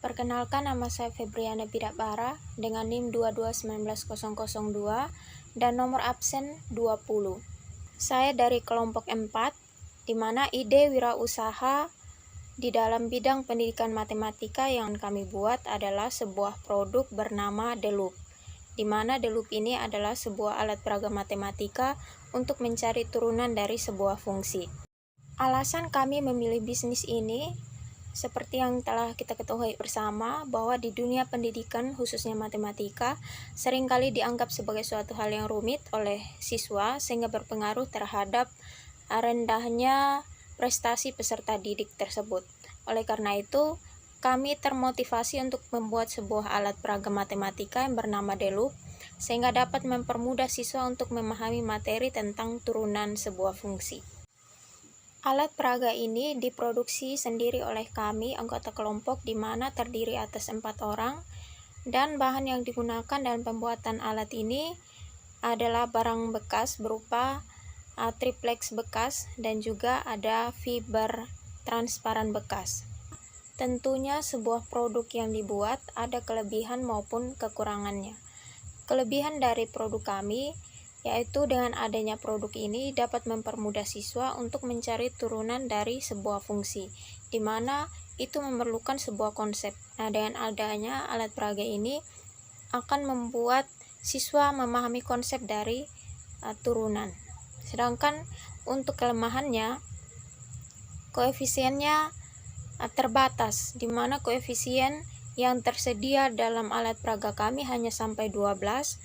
Perkenalkan, nama saya Febriana Bidakbara dengan NIM 2219002 dan nomor absen 20. Saya dari kelompok 4, di mana ide wirausaha di dalam bidang pendidikan matematika yang kami buat adalah sebuah produk bernama DeLoop, di mana DeLoop ini adalah sebuah alat peraga matematika untuk mencari turunan dari sebuah fungsi. Alasan kami memilih bisnis ini, seperti yang telah kita ketahui bersama, bahwa di dunia pendidikan, khususnya matematika, seringkali dianggap sebagai suatu hal yang rumit oleh siswa, sehingga berpengaruh terhadap rendahnya prestasi peserta didik tersebut. Oleh karena itu, kami termotivasi untuk membuat sebuah alat peraga matematika yang bernama DeLoop, sehingga dapat mempermudah siswa untuk memahami materi tentang turunan sebuah fungsi. Alat peraga ini diproduksi sendiri oleh kami, anggota kelompok, di mana terdiri atas 4 orang, dan bahan yang digunakan dalam pembuatan alat ini adalah barang bekas berupa triplex bekas dan juga ada fiber transparan bekas. Tentunya sebuah produk yang dibuat ada kelebihan maupun kekurangannya. Kelebihan dari produk kami yaitu dengan adanya produk ini dapat mempermudah siswa untuk mencari turunan dari sebuah fungsi, di mana itu memerlukan sebuah konsep. Nah, dengan adanya alat peraga ini akan membuat siswa memahami konsep dari turunan. Sedangkan untuk kelemahannya, koefisiennya terbatas, di mana koefisien yang tersedia dalam alat peraga kami hanya sampai 12,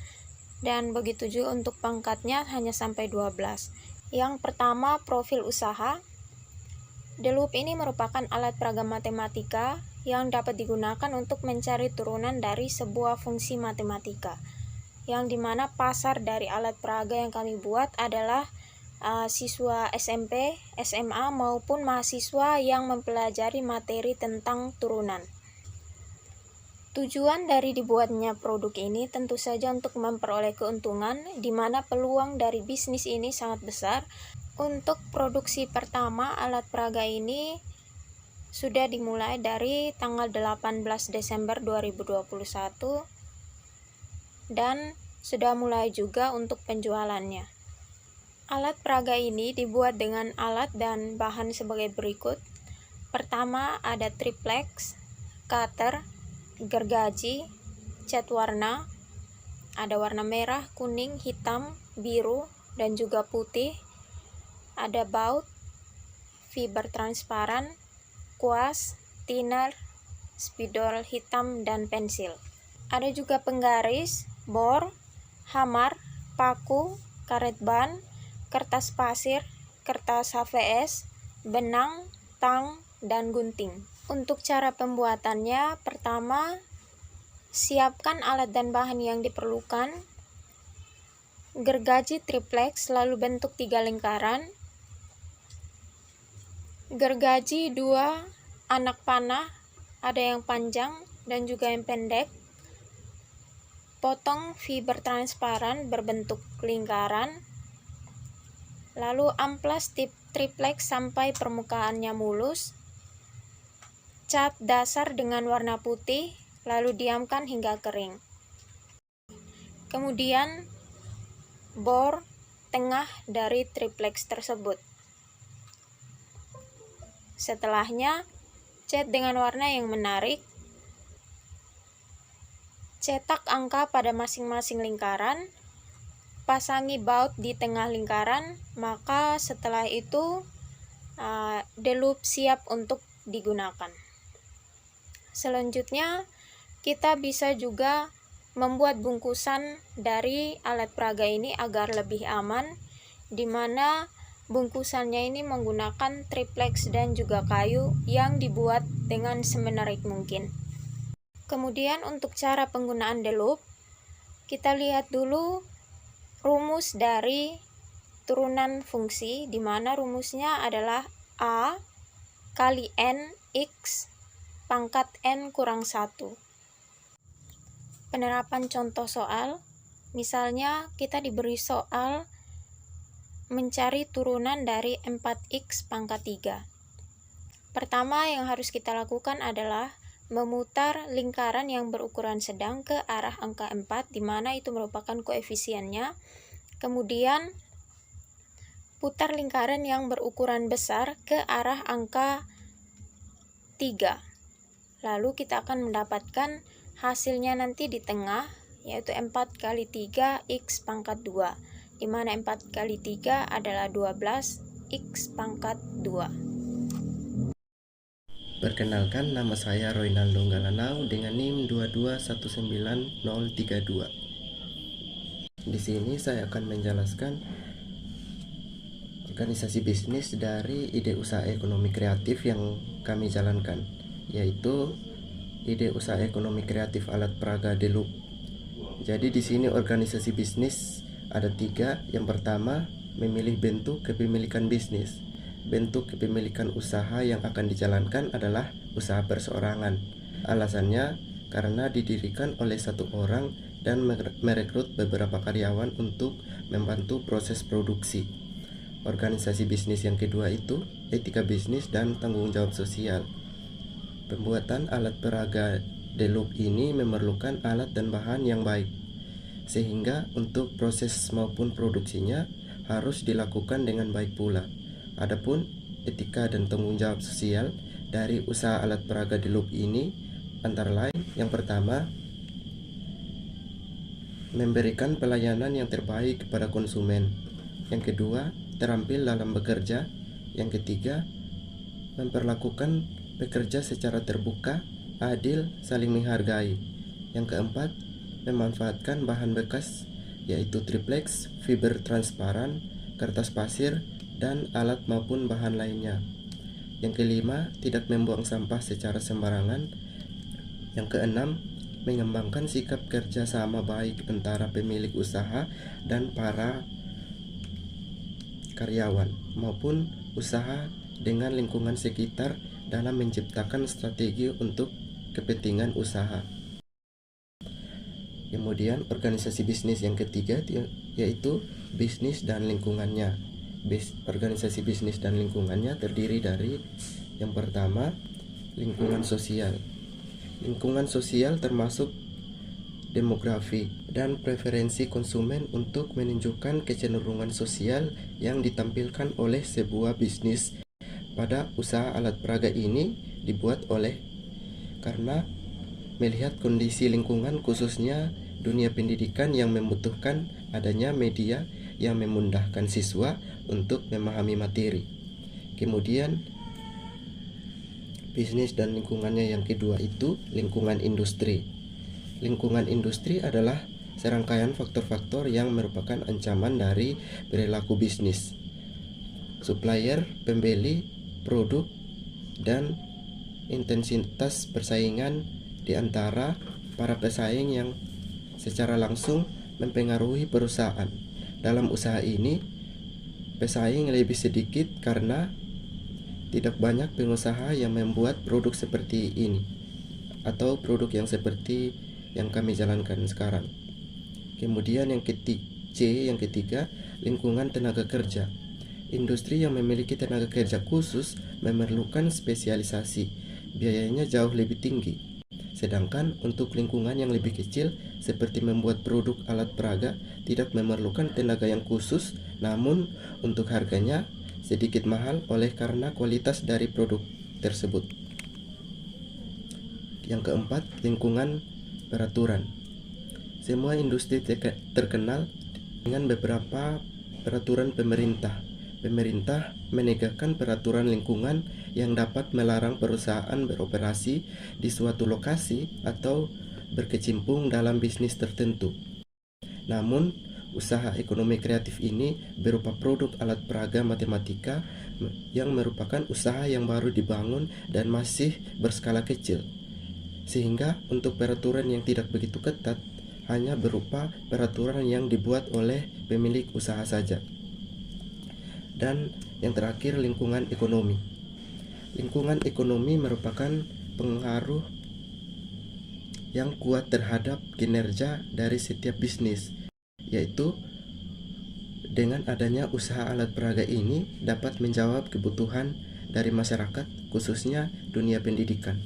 dan begitu juga untuk pangkatnya hanya sampai 12. Yang pertama, profil usaha. DeLoop ini merupakan alat peraga matematika yang dapat digunakan untuk mencari turunan dari sebuah fungsi matematika, yang dimana pasar dari alat peraga yang kami buat adalah siswa SMP, SMA, maupun mahasiswa yang mempelajari materi tentang turunan. Tujuan dari dibuatnya produk ini tentu saja untuk memperoleh keuntungan, di mana peluang dari bisnis ini sangat besar. Untuk produksi pertama alat peraga ini sudah dimulai dari tanggal 18 Desember 2021 dan sudah mulai juga untuk penjualannya. Alat peraga ini dibuat dengan alat dan bahan sebagai berikut. Pertama ada triplex, cutter, gergaji, cat warna, ada warna merah, kuning, hitam, biru, dan juga putih. Ada baut, fiber transparan, kuas, thinner, spidol hitam, dan pensil. Ada juga penggaris, bor, hamar, paku, karet ban, kertas pasir, kertas HVS, benang, tang, dan gunting. Untuk cara pembuatannya, pertama, siapkan alat dan bahan yang diperlukan. Gergaji triplex lalu bentuk 3 lingkaran. Gergaji 2 anak panah, ada yang panjang dan juga yang pendek. Potong fiber transparan berbentuk lingkaran. Lalu amplas triplex sampai permukaannya mulus. Cat dasar dengan warna putih, lalu diamkan hingga kering. Kemudian bor tengah dari triplex tersebut. Setelahnya, cat dengan warna yang menarik. Cetak angka pada masing-masing lingkaran. Pasangi baut di tengah lingkaran, maka setelah itu DeLoop siap untuk digunakan. Selanjutnya, kita bisa juga membuat bungkusan dari alat peraga ini agar lebih aman, di mana bungkusannya ini menggunakan triplex dan juga kayu yang dibuat dengan semenarik mungkin. Kemudian untuk cara penggunaan DeLoop, kita lihat dulu rumus dari turunan fungsi, di mana rumusnya adalah A kali N X pangkat N kurang 1. Penerapan contoh soal, misalnya kita diberi soal mencari turunan dari 4x pangkat 3. Pertama yang harus kita lakukan adalah memutar lingkaran yang berukuran sedang ke arah angka 4, di mana itu merupakan koefisiennya. Kemudian putar lingkaran yang berukuran besar ke arah angka 3. Lalu kita akan mendapatkan hasilnya nanti di tengah, yaitu 4 kali 3 X pangkat 2, di mana 4 kali 3 adalah 12 X pangkat 2. Perkenalkan, nama saya Roynaldo Galanau dengan NIM 2219032. Di sini saya akan menjelaskan organisasi bisnis dari ide usaha ekonomi kreatif yang kami jalankan, yaitu ide usaha ekonomi kreatif alat peraga Delup. Jadi di sini organisasi bisnis ada 3. Yang pertama, memilih bentuk kepemilikan bisnis. Bentuk kepemilikan usaha yang akan dijalankan adalah usaha perseorangan. Alasannya karena didirikan oleh satu orang dan merekrut beberapa karyawan untuk membantu proses produksi. Organisasi bisnis yang kedua itu etika bisnis dan tanggung jawab sosial. Pembuatan alat peraga Delup ini memerlukan alat dan bahan yang baik, sehingga untuk proses maupun produksinya harus dilakukan dengan baik pula. Adapun etika dan tanggung jawab sosial dari usaha alat peraga Delup ini antara lain, yang pertama, memberikan pelayanan yang terbaik kepada konsumen. Yang kedua, terampil dalam bekerja. Yang ketiga, memperlakukan pekerja secara terbuka, adil, saling menghargai. Yang keempat, memanfaatkan bahan bekas yaitu triplex, fiber transparan, kertas pasir, dan alat maupun bahan lainnya. Yang kelima, tidak membuang sampah secara sembarangan. Yang keenam, mengembangkan sikap kerja sama baik antara pemilik usaha dan para karyawan maupun usaha dengan lingkungan sekitar dalam menciptakan strategi untuk kepentingan usaha. Kemudian organisasi bisnis yang ketiga yaitu bisnis dan lingkungannya. Organisasi bisnis dan lingkungannya terdiri dari yang pertama, lingkungan sosial. Lingkungan sosial termasuk demografi dan preferensi konsumen untuk menunjukkan kecenderungan sosial yang ditampilkan oleh sebuah bisnis. Pada usaha alat peraga ini dibuat oleh karena melihat kondisi lingkungan, khususnya dunia pendidikan yang membutuhkan adanya media yang memudahkan siswa untuk memahami materi. Kemudian bisnis dan lingkungannya yang kedua itu lingkungan industri. Lingkungan industri adalah serangkaian faktor-faktor yang merupakan ancaman dari perilaku bisnis. Supplier, pembeli, produk, dan intensitas persaingan di antara para pesaing yang secara langsung mempengaruhi perusahaan. Dalam usaha ini, pesaing lebih sedikit karena tidak banyak pengusaha yang membuat produk seperti ini atau produk yang seperti yang kami jalankan sekarang. Kemudian yang ketiga, lingkungan tenaga kerja. Industri yang memiliki tenaga kerja khusus memerlukan spesialisasi, biayanya jauh lebih tinggi. Sedangkan untuk lingkungan yang lebih kecil seperti membuat produk alat peraga tidak memerlukan tenaga yang khusus, namun untuk harganya sedikit mahal oleh karena kualitas dari produk tersebut. Yang keempat, lingkungan peraturan. Semua industri terkenal dengan beberapa peraturan pemerintah. Pemerintah menegakkan peraturan lingkungan yang dapat melarang perusahaan beroperasi di suatu lokasi atau berkecimpung dalam bisnis tertentu. Namun, usaha ekonomi kreatif ini berupa produk alat peraga matematika yang merupakan usaha yang baru dibangun dan masih berskala kecil. Sehingga untuk peraturan yang tidak begitu ketat hanya berupa peraturan yang dibuat oleh pemilik usaha saja. Dan yang terakhir, lingkungan ekonomi. Lingkungan ekonomi merupakan pengaruh yang kuat terhadap kinerja dari setiap bisnis, yaitu dengan adanya usaha alat peraga ini dapat menjawab kebutuhan dari masyarakat, khususnya dunia pendidikan.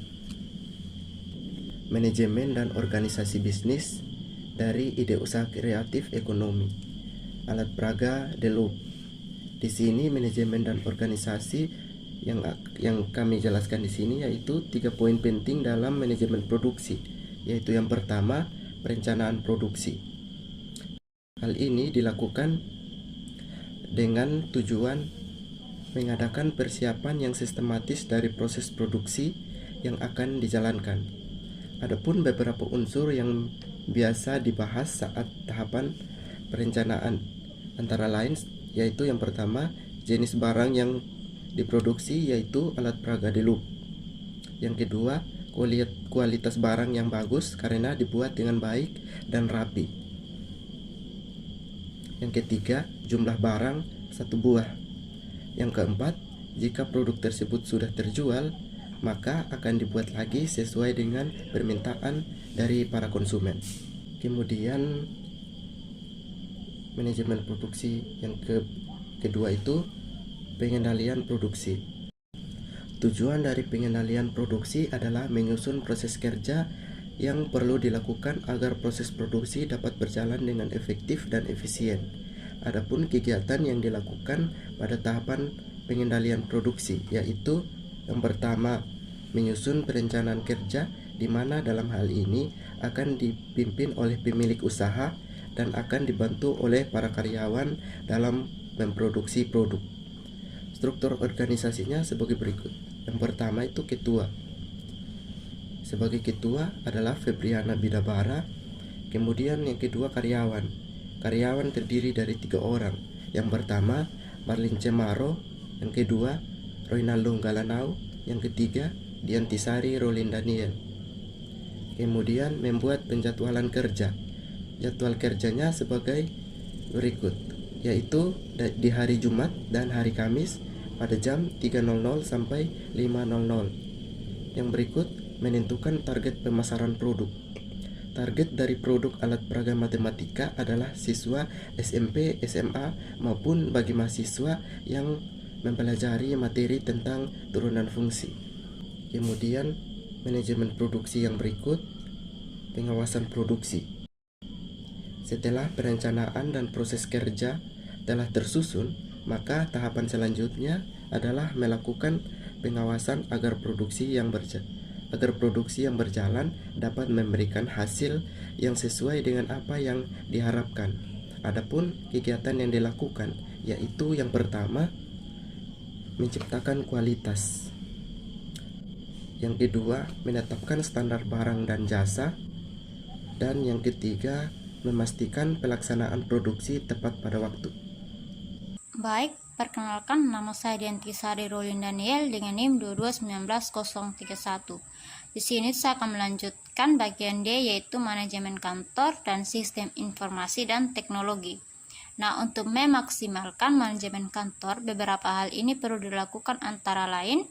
manajemen dan organisasi bisnis dari ide usaha kreatif ekonomi. Alat peraga The Loop. Di sini manajemen dan organisasi yang kami jelaskan di sini yaitu 3 poin penting dalam manajemen produksi, yaitu yang pertama, perencanaan produksi. Hal ini dilakukan dengan tujuan mengadakan persiapan yang sistematis dari proses produksi yang akan dijalankan. Adapun beberapa unsur yang biasa dibahas saat tahapan perencanaan antara lain yaitu yang pertama, jenis barang yang diproduksi yaitu alat peraga The Loop. Yang kedua, kualitas barang yang bagus karena dibuat dengan baik dan rapi. Yang ketiga, jumlah barang 1 buah. Yang keempat, jika produk tersebut sudah terjual, maka akan dibuat lagi sesuai dengan permintaan dari para konsumen. Kemudian manajemen produksi yang kedua itu pengendalian produksi. Tujuan dari pengendalian produksi adalah menyusun proses kerja yang perlu dilakukan agar proses produksi dapat berjalan dengan efektif dan efisien. Adapun kegiatan yang dilakukan pada tahapan pengendalian produksi yaitu yang pertama, menyusun perencanaan kerja di mana dalam hal ini akan dipimpin oleh pemilik usaha dan akan dibantu oleh para karyawan dalam memproduksi produk. Struktur organisasinya sebagai berikut. Yang pertama itu ketua. Sebagai ketua adalah Febriana Bidabara. Kemudian yang kedua karyawan. Karyawan terdiri dari 3 orang. Yang pertama Marlin Cemaro. Yang kedua Roinaldo Galanau. Yang ketiga Diantisari Rolin Daniel. Kemudian membuat penjadwalan kerja. Jadwal kerjanya sebagai berikut, yaitu di hari Jumat dan hari Kamis pada jam 3.00 sampai 5.00. Yang berikut, menentukan target pemasaran produk. Target dari produk alat peraga matematika adalah siswa SMP, SMA maupun bagi mahasiswa yang mempelajari materi tentang turunan fungsi. Kemudian, manajemen produksi yang berikut, pengawasan produksi. Setelah perencanaan dan proses kerja telah tersusun, maka tahapan selanjutnya adalah melakukan pengawasan agar produksi yang berjalan dapat memberikan hasil yang sesuai dengan apa yang diharapkan. Adapun kegiatan yang dilakukan yaitu yang pertama, menciptakan kualitas. Yang kedua, menetapkan standar barang dan jasa. Dan yang ketiga, memastikan pelaksanaan produksi tepat pada waktu. Baik, perkenalkan nama saya Diantisari Rolin Daniel dengan NIM 2219031. Di sini saya akan melanjutkan bagian D yaitu manajemen kantor dan sistem informasi dan teknologi. Nah, untuk memaksimalkan manajemen kantor, beberapa hal ini perlu dilakukan antara lain,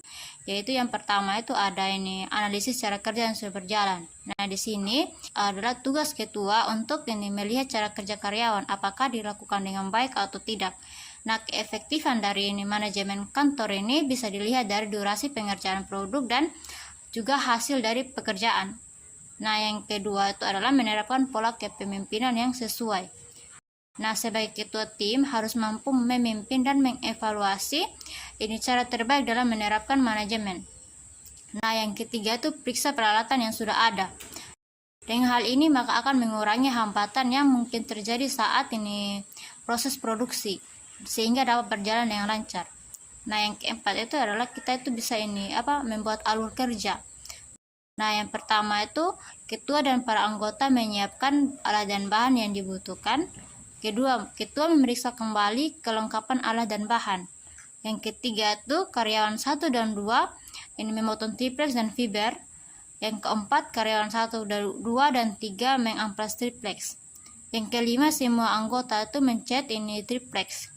yaitu yang pertama itu ada ini analisis cara kerja yang sudah berjalan. Nah, di sini adalah tugas ketua untuk ini melihat cara kerja karyawan apakah dilakukan dengan baik atau tidak. Nah, keefektifan dari ini manajemen kantor ini bisa dilihat dari durasi pengerjaan produk dan juga hasil dari pekerjaan. Nah, yang kedua itu adalah menerapkan pola kepemimpinan yang sesuai. Nah, sebagai ketua tim harus mampu memimpin dan mengevaluasi ini cara terbaik dalam menerapkan manajemen. Nah, yang ketiga itu periksa peralatan yang sudah ada. Dengan hal ini maka akan mengurangi hambatan yang mungkin terjadi saat ini proses produksi sehingga dapat berjalan dengan lancar. Nah, yang keempat itu adalah kita itu bisa membuat alur kerja. Nah, yang pertama itu ketua dan para anggota menyiapkan alat dan bahan yang dibutuhkan. Kedua, ketua memeriksa kembali kelengkapan alat dan bahan. Yang ketiga itu karyawan 1 dan 2 ini memotong triplex dan fiber. Yang keempat, karyawan 1, 2 dan 3 mengamplas triplex. Yang kelima, semua anggota itu mencet ini triplex.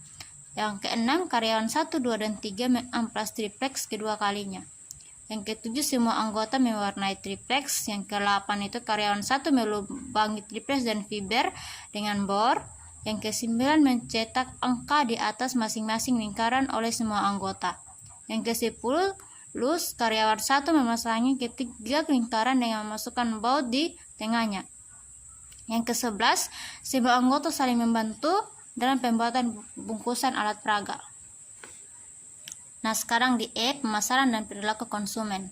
Yang keenam, karyawan 1, 2 dan 3 mengamplas triplex kedua kalinya. Yang ketujuh, semua anggota mewarnai triplex. Yang ke-8 itu karyawan 1 melubangi triplex dan fiber dengan bor. Yang ke-9 mencetak angka di atas masing-masing lingkaran oleh semua anggota. Yang ke-10 Plus, karyawan 1 memasangi ketiga lingkaran dengan memasukkan baut di tengahnya. Yang ke-11, semua anggota saling membantu dalam pembuatan bungkusan alat peraga. Nah, sekarang di E, pemasaran dan perilaku konsumen.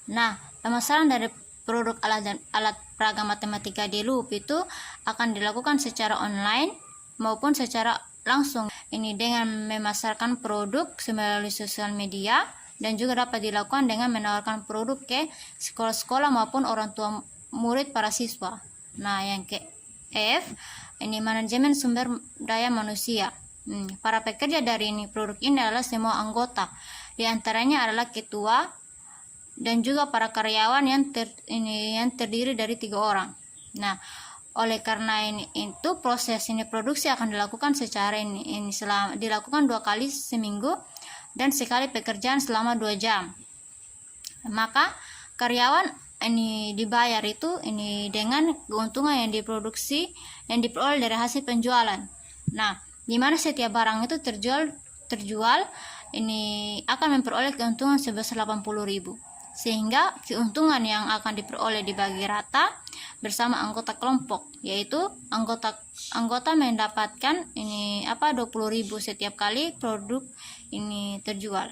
Nah, pemasaran dari produk alat peraga matematika di Loop itu akan dilakukan secara online maupun secara langsung. Ini dengan memasarkan produk melalui sosial media, dan juga dapat dilakukan dengan menawarkan produk ke sekolah-sekolah maupun orang tua murid para siswa. Nah, yang ke F, ini manajemen sumber daya manusia. Para pekerja dari ini produk ini adalah semua anggota. Di antaranya adalah ketua dan juga para karyawan yang terdiri dari 3 orang. Nah, oleh karena itu proses ini produksi akan dilakukan secara dilakukan 2 kali seminggu dan sekali pekerjaan selama 2 jam. Maka karyawan ini dibayar itu dengan keuntungan yang diproduksi yang diperoleh dari hasil penjualan. Nah, di mana setiap barang itu terjual ini akan memperoleh keuntungan sebesar 80.000. Sehingga keuntungan yang akan diperoleh dibagi rata bersama anggota kelompok, yaitu anggota mendapatkan 20.000 setiap kali produk ini terjual.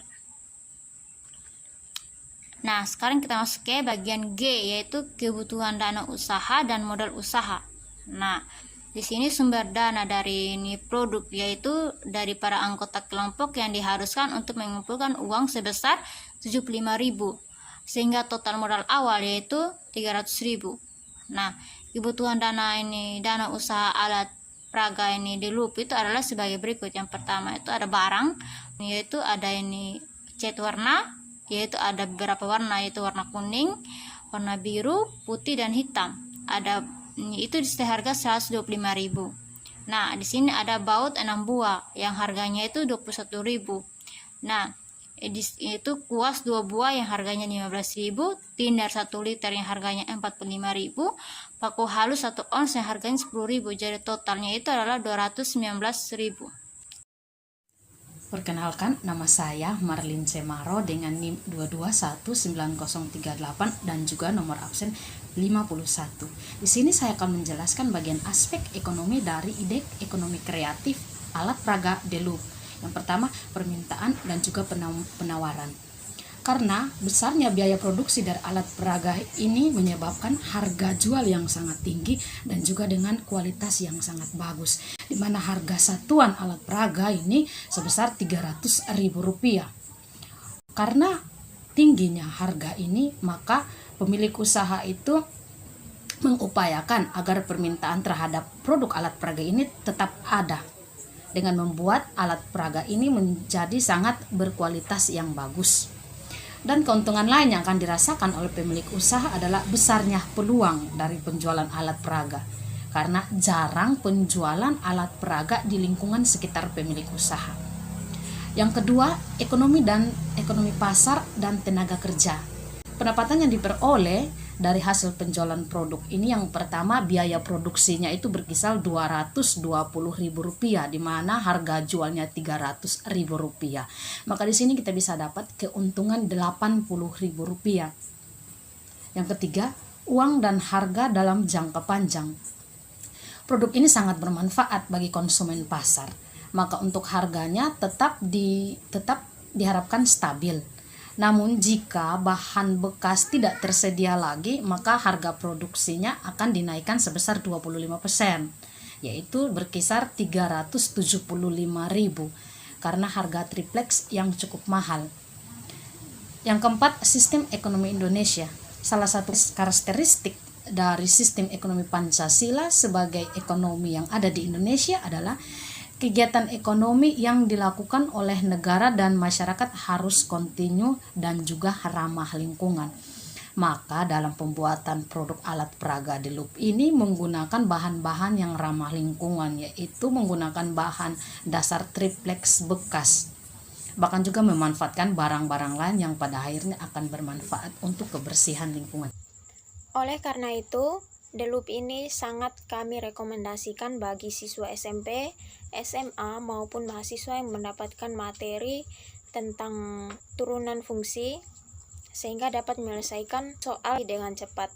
Nah, sekarang kita masuk ke bagian G, yaitu kebutuhan dana usaha dan modal usaha. Nah, di sini sumber dana dari produk, yaitu dari para anggota kelompok yang diharuskan untuk mengumpulkan uang sebesar 75.000. Sehingga total modal awal yaitu 300.000. Nah, kebutuhan dana usaha alat peraga di Loop itu adalah sebagai berikut. Yang pertama itu ada barang, yaitu ada cat warna, yaitu ada beberapa warna, yaitu warna kuning, warna biru, putih, dan hitam. Ada itu seharga 125.000. Nah, di sini ada baut 6 buah yang harganya itu 21.000. Nah, itu kuas 2 buah yang harganya 15.000, tinder 1 liter yang harganya 45.000, paku halus 1 ons yang harganya 10.000. Jadi totalnya itu adalah 219.000. Perkenalkan, nama saya Marlin Semaro dengan NIM 2219038 dan juga nomor absen 51. Di sini saya akan menjelaskan bagian aspek ekonomi dari ide ekonomi kreatif alat peraga The Loop. Yang pertama, permintaan dan juga penawaran. Karena besarnya biaya produksi dari alat peraga ini menyebabkan harga jual yang sangat tinggi dan juga dengan kualitas yang sangat bagus, di mana harga satuan alat peraga ini sebesar Rp300.000. Karena tingginya harga ini, maka pemilik usaha itu mengupayakan agar permintaan terhadap produk alat peraga ini tetap ada, dengan membuat alat peraga ini menjadi sangat berkualitas yang bagus. Dan keuntungan lain yang akan dirasakan oleh pemilik usaha adalah besarnya peluang dari penjualan alat peraga, karena jarang penjualan alat peraga di lingkungan sekitar pemilik usaha. Yang kedua, ekonomi pasar dan tenaga kerja. Pendapatan yang diperoleh dari hasil penjualan produk ini, yang pertama, biaya produksinya itu berkisar Rp220.000, di mana harga jualnya Rp300.000. Maka di sini kita bisa dapat keuntungan Rp80.000. Yang ketiga, uang dan harga dalam jangka panjang. Produk ini sangat bermanfaat bagi konsumen pasar. Maka untuk harganya tetap diharapkan stabil. Namun jika bahan bekas tidak tersedia lagi, maka harga produksinya akan dinaikkan sebesar 25%, yaitu berkisar Rp375.000 karena harga triplex yang cukup mahal. Yang keempat, sistem ekonomi Indonesia. Salah satu karakteristik dari sistem ekonomi Pancasila sebagai ekonomi yang ada di Indonesia adalah kegiatan ekonomi yang dilakukan oleh negara dan masyarakat harus kontinu dan juga ramah lingkungan. Maka dalam pembuatan produk alat peraga The Loop ini menggunakan bahan-bahan yang ramah lingkungan, yaitu menggunakan bahan dasar triplex bekas. Bahkan juga memanfaatkan barang-barang lain yang pada akhirnya akan bermanfaat untuk kebersihan lingkungan. Oleh karena itu, The Loop ini sangat kami rekomendasikan bagi siswa SMP, SMA maupun mahasiswa yang mendapatkan materi tentang turunan fungsi, sehingga dapat menyelesaikan soal dengan cepat.